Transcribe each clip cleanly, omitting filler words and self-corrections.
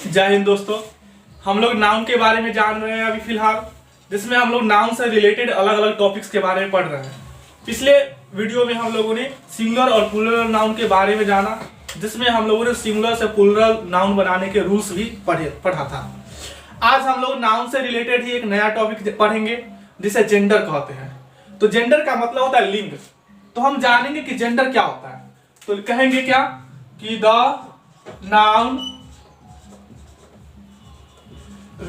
जय हिंद दोस्तों। हम लोग नाउन के बारे में जान रहे हैं अभी फिलहाल, जिसमें हम लोग नाउन से रिलेटेड अलग अलग टॉपिक्स के बारे में पढ़ रहे हैं। पिछले वीडियो में हम लोगों ने सिंगुलर और प्लूरल नाउन के बारे में जाना, जिसमें हम लोगों ने सिंगुलर से प्लूरल नाउन बनाने के रूल्स भी पढ़ा था। आज हम लोग नाउन से रिलेटेड ही एक नया टॉपिक पढ़ेंगे जिसे जेंडर कहते हैं। तो जेंडर का मतलब होता है लिंग। तो हम जानेंगे कि जेंडर क्या होता है। तो कहेंगे क्या कि the noun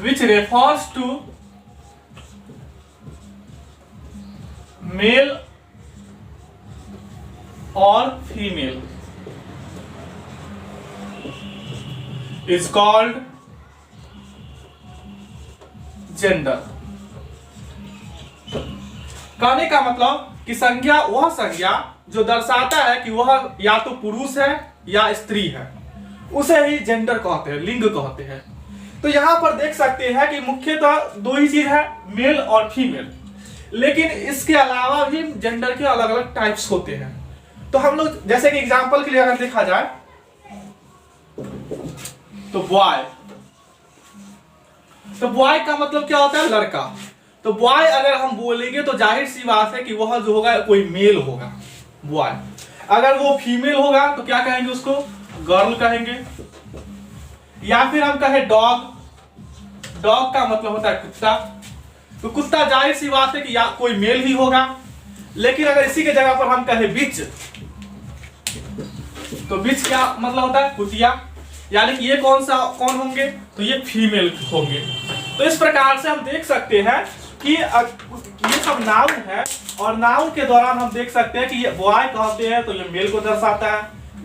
which refers to male or female is called gender। कहने का मतलब कि संज्ञा वह संज्ञा जो दर्शाता है कि वह या तो पुरुष है या स्त्री है, उसे ही जेंडर कहते हैं, लिंग कहते हैं। तो यहां पर देख सकते हैं कि मुख्यतः दो ही चीज है, मेल और फीमेल, लेकिन इसके अलावा भी जेंडर के अलग अलग टाइप्स होते हैं। तो हम लोग जैसे कि एग्जांपल के लिए अगर देखा जाए तो बॉय, तो बॉय का मतलब क्या होता है, लड़का। तो बॉय अगर हम बोलेंगे तो जाहिर सी बात है कि वह जो होगा कोई मेल होगा बॉय। अगर वो फीमेल होगा तो क्या कहेंगे, उसको गर्ल कहेंगे। या फिर हम कहें डॉग, डॉग का मतलब होता है कुत्ता। तो कुत्ता जाहिर सी बात है कि या कोई मेल ही होगा। लेकिन अगर इसी के जगह पर हम कहें बिच, तो बिच क्या मतलब होता है, कुतिया। यानी कि ये कौन होंगे, तो ये फीमेल होंगे। तो इस प्रकार से हम देख सकते हैं कि ये सब नाउन है, और नाउन के दौरान हम देख सकते हैं कि ये बॉय कहते हैं तो ये मेल को दर्शाता है,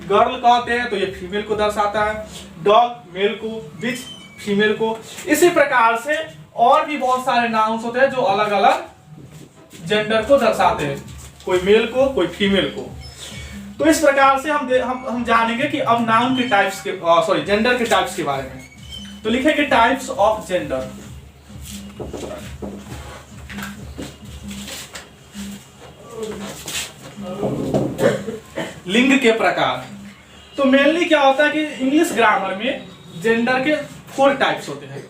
गर्ल कहते हैं तो ये फीमेल को दर्शाता है, डॉग मेल को, बिच फीमेल को। इसी प्रकार से और भी बहुत सारे नाउन्स होते हैं जो अलग अलग जेंडर को दर्शाते हैं, कोई मेल को कोई फीमेल को। तो इस प्रकार से हम जानेंगे कि अब नाउन के टाइप्स के जेंडर के टाइप्स के बारे में। तो लिखेंगे टाइप्स ऑफ जेंडर। लिंग के प्रकार। तो मेनली क्या होता है कि इंग्लिश ग्रामर में जेंडर के 4 टाइप्स होते हैं।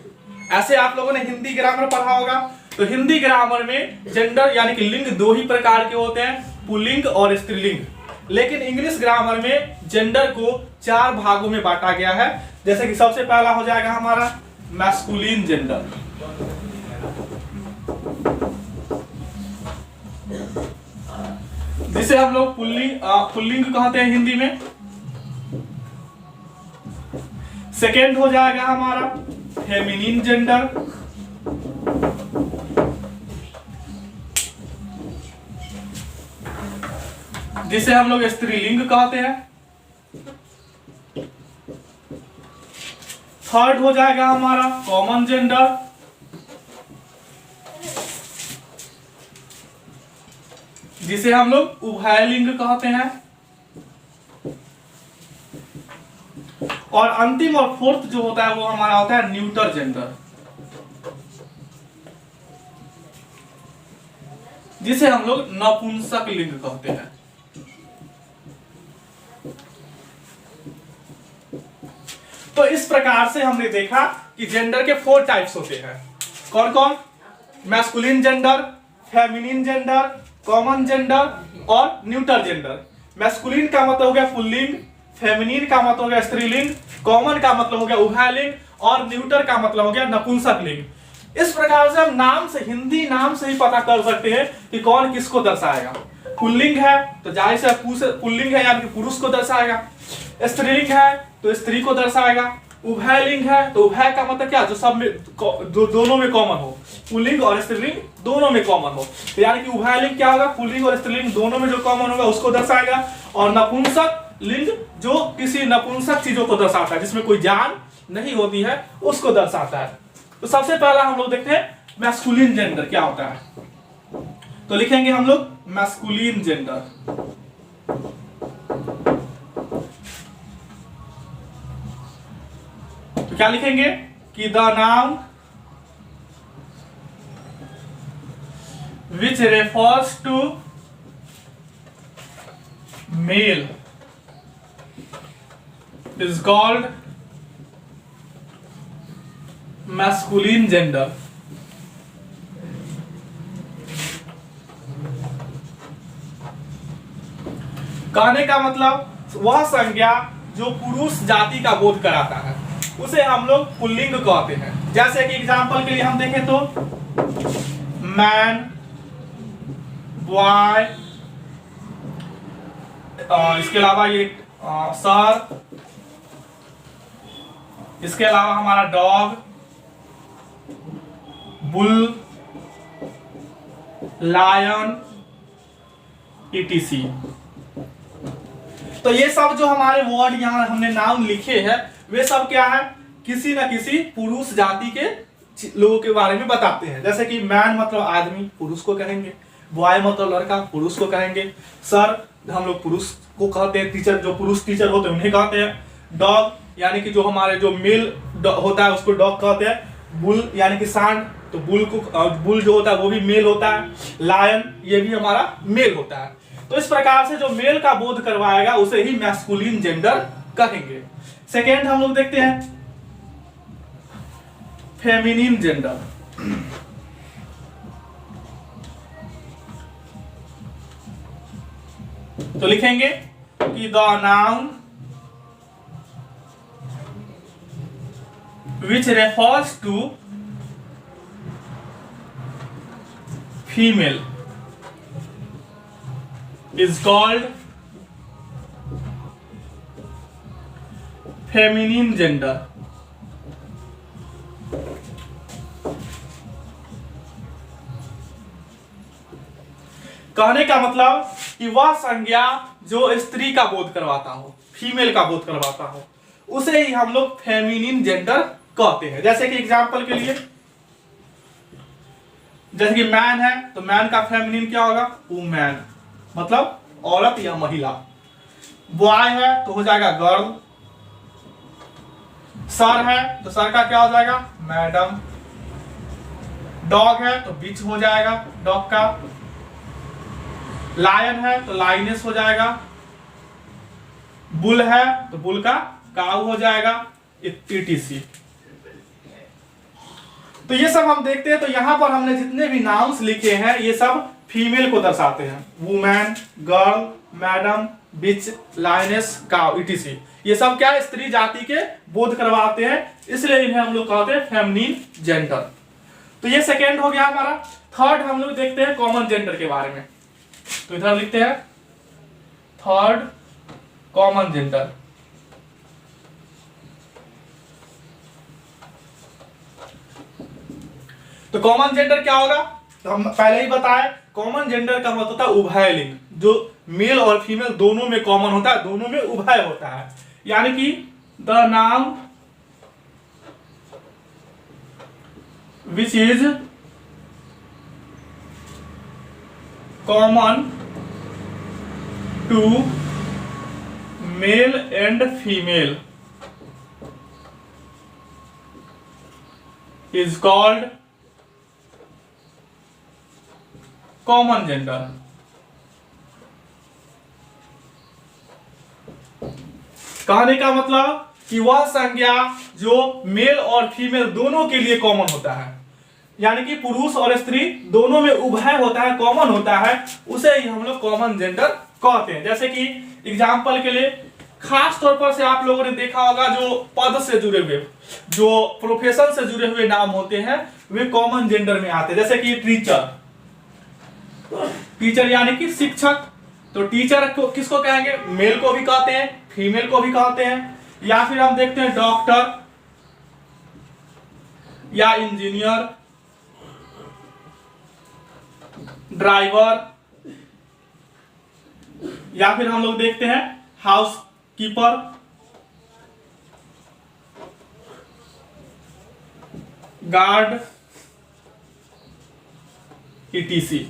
ऐसे आप लोगों ने हिंदी ग्रामर पढ़ा होगा, तो हिंदी ग्रामर में जेंडर यानी कि लिंग 2 ही प्रकार के होते हैं, पुल्लिंग और स्त्रीलिंग। लेकिन इंग्लिश ग्रामर में जेंडर को 4 भागों में बांटा गया है। जैसे कि सबसे पहला हो जाएगा हमारा मैस्कुलिन जेंडर। जिसे हम लोग पुल्लिंग कहते हैं हिंदी में। सेकेंड हो जाएगा हमारा फेमिनिन जेंडर। जिसे हम लोग स्त्रीलिंग कहते हैं। थर्ड हो जाएगा हमारा कॉमन जेंडर। जिसे हम लोग उभयलिंग कहते हैं। और अंतिम और फोर्थ जो होता है वो हमारा होता है न्यूटर जेंडर, जिसे हम लोग नपुंसक लिंग कहते हैं। तो इस प्रकार से हमने देखा कि जेंडर के 4 टाइप्स होते हैं। कौन कौन, masculine gender, feminine gender, common gender और न्यूटर जेंडर। मैस्कुलिन का मतलब हो गया पुल्लिंग, फेमिनिन का मतलब हो गया स्त्रीलिंग, कॉमन का मतलब हो गया उभयलिंग और न्यूटर का मतलब हो गया नपुंसक लिंग। इस प्रकार से हम नाम से, हिंदी नाम से ही पता कर सकते हैं कि कौन किसको दर्शाएगा। पुल्लिंग है तो जाहिर से पुल्लिंग है यानी कि पुरुष को दर्शाएगा। स्त्रीलिंग है तो स्त्री को दर्शाएगा। उभयलिंग है तो उभय का मतलब क्या, जो सब में दोनों में कॉमन हो, पुल्लिंग और स्त्रीलिंग दोनों में कॉमन हो। तो यानी कि उभयलिंग क्या होगा, पुल्लिंग और स्त्रीलिंग दोनों में जो कॉमन होगा उसको दर्शाएगा। और नपुंसक लिंग जो किसी नपुंसक चीजों को दर्शाता है, जिसमें कोई जान नहीं होती है, उसको दर्शाता है। तो सबसे पहला हम लोग देखते हैं मैस्कुलिन जेंडर क्या होता है। तो लिखेंगे हम लोग मैस्कुलिन जेंडर। तो क्या लिखेंगे कि the noun which refers to male is called masculine gender. कहने का मतलब वह संज्ञा जो पुरुष जाति का बोध कराता है उसे हम लोग पुल्लिंग कहते हैं। जैसे कि एग्जांपल के लिए हम देखें तो मैन, बॉय, इसके अलावा ये सर, इसके अलावा हमारा डॉग, बुल, लायन, etc। तो ये सब जो हमारे वर्ड यहाँ हमने नाम लिखे हैं वे सब क्या है, किसी न किसी पुरुष जाति के लोगों के बारे में बताते हैं। जैसे कि मैन मतलब आदमी, पुरुष को कहेंगे। बॉय मतलब लड़का, पुरुष को कहेंगे। सर हम लोग पुरुष को कहते हैं, टीचर जो पुरुष टीचर होते हैं उन्हें कहते हैं। डॉग यानी कि जो हमारे जो मेल होता है उसको डॉग कहते हैं। बुल यानी कि सांड, तो बुल जो होता है वो भी मेल होता है। लायन ये भी हमारा मेल होता है। तो इस प्रकार से जो मेल का बोध करवाएगा उसे ही मैस्कुलिन जेंडर कहेंगे। सेकेंड हम लोग देखते हैं फेमिनिन जेंडर। तो लिखेंगे कि the noun which refers to female is called feminine gender। कहने का मतलब कि वह संज्ञा जो स्त्री का बोध करवाता हो, फीमेल का बोध करवाता हो, उसे ही हम लोग फेमिनिन जेंडर कहते हैं। जैसे कि एग्जांपल के लिए जैसे कि मैन है तो मैन का फेमिनिन क्या होगा, वुमेन मतलब औरत या महिला। बॉय है तो हो जाएगा गर्ल। सर है तो सर का क्या हो जाएगा, मैडम। डॉग है तो बिच हो जाएगा डॉग का। लायन है तो लाइनेस हो जाएगा। बुल है तो बुल का काऊ हो जाएगा, etc। तो ये सब हम देखते हैं। तो यहां पर हमने जितने भी नाउन्स लिखे हैं ये सब फीमेल को दर्शाते हैं। वुमेन, गर्ल, मैडम, बिच, लाइनेस, काउ, etc। ये सब क्या है, स्त्री जाति के बोध करवाते हैं, इसलिए इन्हें हम लोग कहते हैं फेमिनिन जेंडर। तो ये सेकेंड हो गया हमारा। थर्ड हम लोग देखते हैं कॉमन जेंडर के बारे में। तो इधर लिखते हैं थर्ड कॉमन जेंडर। तो कॉमन जेंडर क्या होगा, तो हम पहले ही बताए कॉमन जेंडर का मतलब होता है उभय लिंग, जो मेल और फीमेल दोनों में कॉमन होता है, दोनों में उभय होता है। यानी कि the noun which is common to male and female is called common gender. कहने का मतलब कि वह संज्ञा जो मेल और फीमेल दोनों के लिए कॉमन होता है, यानी कि पुरुष और स्त्री दोनों में उभय होता है, कॉमन होता है, उसे ही हम लोग कॉमन जेंडर कहते हैं। जैसे कि एग्जाम्पल के लिए खास तौर पर से आप लोगों ने देखा होगा जो पद से जुड़े हुए, जो प्रोफेशन से जुड़े हुए नाम होते हैं वे कॉमन जेंडर में आते हैं। जैसे कि टीचर, टीचर यानी कि शिक्षक, तो टीचर को किसको कहेंगे, मेल को भी कहते हैं, फीमेल को भी कहते हैं। या फिर हम देखते हैं डॉक्टर या इंजीनियर, ड्राइवर, या फिर हम लोग देखते हैं हाउस कीपर, गार्ड, etc।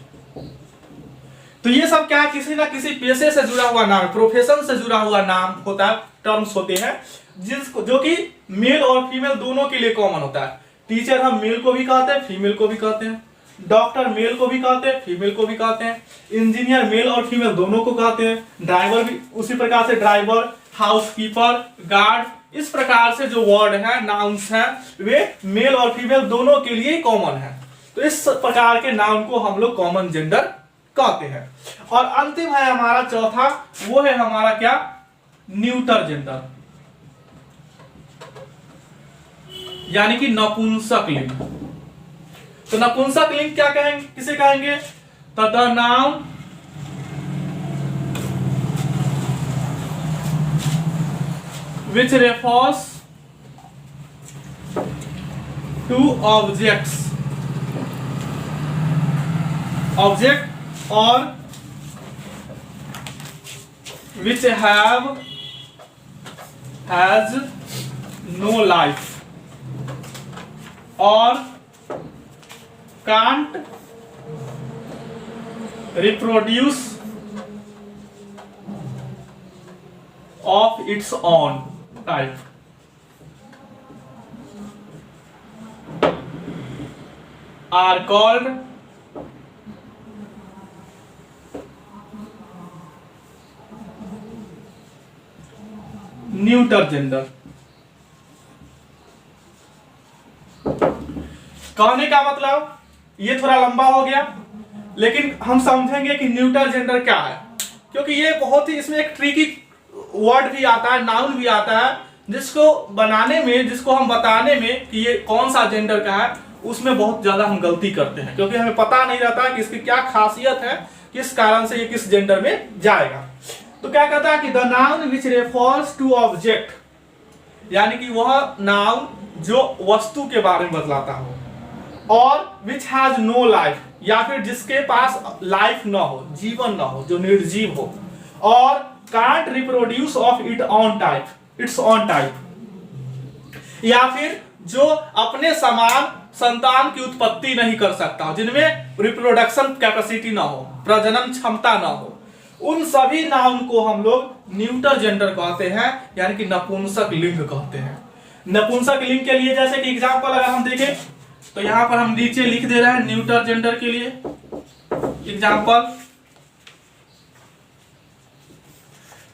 तो ये सब क्या है, किसी ना किसी पेशे से जुड़ा हुआ नाम, प्रोफेशन से जुड़ा हुआ नाम होता है, टर्म्स होते हैं जिसको जो कि मेल और फीमेल दोनों के लिए कॉमन होता है। टीचर हम मेल को भी कहते हैं, फीमेल को भी कहते हैं। डॉक्टर मेल को भी कहते हैं, फीमेल को भी कहते हैं। इंजीनियर मेल और फीमेल दोनों को कहते हैं। ड्राइवर भी उसी प्रकार से ड्राइवर, हाउस कीपर, गार्ड, इस प्रकार से जो वर्ड है, नाउन्स हैं, वे मेल और फीमेल दोनों के लिए कॉमन है। तो इस प्रकार के नाउन को हम लोग कॉमन जेंडर कहते हैं। और अंतिम है हमारा चौथा, वो है हमारा क्या, न्यूटर जेंडर, यानी कि नपुंसक लिंग। तो नपुंसक लिंग क्या कहेंगे, किसे कहेंगे, तो the noun which refers to object or which has no life or can't reproduce of its own type are called neuter gender. कहने का मतलब ये थोड़ा लंबा हो गया, लेकिन हम समझेंगे कि न्यूटर जेंडर क्या है, क्योंकि ये बहुत ही, इसमें एक ट्रिकी वर्ड भी आता है, नाउन भी आता है, जिसको बनाने में, जिसको हम बताने में कि ये कौन सा जेंडर का है, उसमें बहुत ज्यादा हम गलती करते हैं, क्योंकि हमें पता नहीं रहता कि इसकी क्या खासियत है, किस कारण से ये किस जेंडर में जाएगा। तो क्या कहता है कि the noun which refers to object, यानी कि वह नाउन जो वस्तु के बारे में बतलाता हो, और विच हैज नो लाइफ, या फिर जिसके पास लाइफ ना हो, जीवन ना हो, जो निर्जीव हो, और can't reproduce of it on type, it's on type, या फिर जो अपने समान संतान की उत्पत्ति नहीं कर सकता, जिनमें रिप्रोडक्शन कैपेसिटी ना हो, प्रजनन क्षमता ना हो, उन सभी नाउन को हम लोग न्यूटर जेंडर कहते हैं, यानी कि नपुंसक लिंग कहते हैं। नपुंसक लिंग के लिए जैसे कि एग्जांपल अगर हम देखें, तो यहां पर हम नीचे लिख दे रहे हैं न्यूटर जेंडर के लिए एग्जांपल।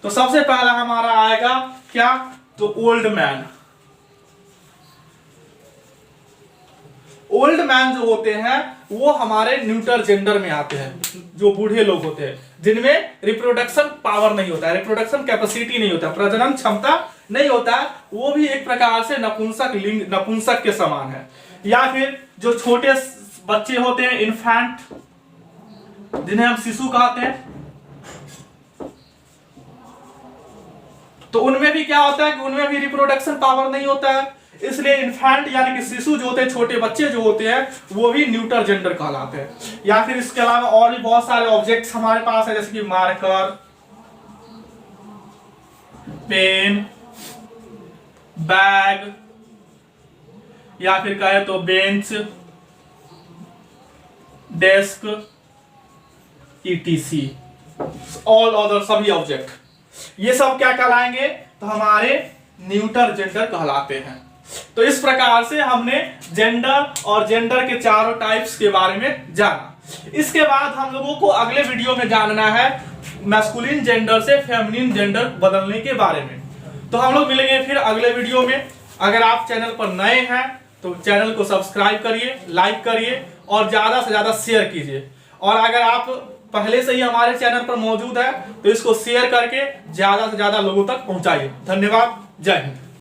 तो सबसे पहला हमारा आएगा क्या, तो ओल्ड मैन। ओल्ड मैन जो होते हैं वो हमारे न्यूटर जेंडर में आते हैं, जो बूढ़े लोग होते हैं, जिनमें रिप्रोडक्शन पावर नहीं होता है, रिप्रोडक्शन कैपेसिटी नहीं होता, प्रजनन क्षमता नहीं होता है, वो भी एक प्रकार से नपुंसक लिंग, नपुंसक के समान है। या फिर जो छोटे बच्चे होते हैं, इन्फेंट, जिन्हें हम शिशु कहते हैं, तो उनमें भी क्या होता है कि उनमें भी रिप्रोडक्शन पावर नहीं होता है, इसलिए इन्फेंट यानी कि शिशु जो होते हैं, छोटे बच्चे जो होते हैं, वो भी न्यूटर जेंडर कहलाते हैं। या फिर इसके अलावा और भी बहुत सारे ऑब्जेक्ट्स हमारे पास है, जैसे कि मार्कर, पेन, बैग, या फिर कहे तो bench, desk, ETC, all other सभी ऑब्जेक्ट, ये सब क्या कहलाएंगे, तो हमारे न्यूटर जेंडर कहलाते हैं। तो इस प्रकार से हमने जेंडर और जेंडर के चारों टाइप्स के बारे में जाना। इसके बाद हम लोगों को अगले वीडियो में जानना है मैस्कुलिन जेंडर से फेमिनिन जेंडर बदलने के बारे में। तो हम लोग मिलेंगे फिर अगले वीडियो में। अगर आप चैनल पर नए हैं तो चैनल को सब्सक्राइब करिए, लाइक करिए और ज्यादा से ज्यादा शेयर कीजिए। और अगर आप पहले से ही हमारे चैनल पर मौजूद है तो इसको शेयर करके ज्यादा से ज्यादा लोगों तक पहुंचाइए। धन्यवाद, जय हिंद।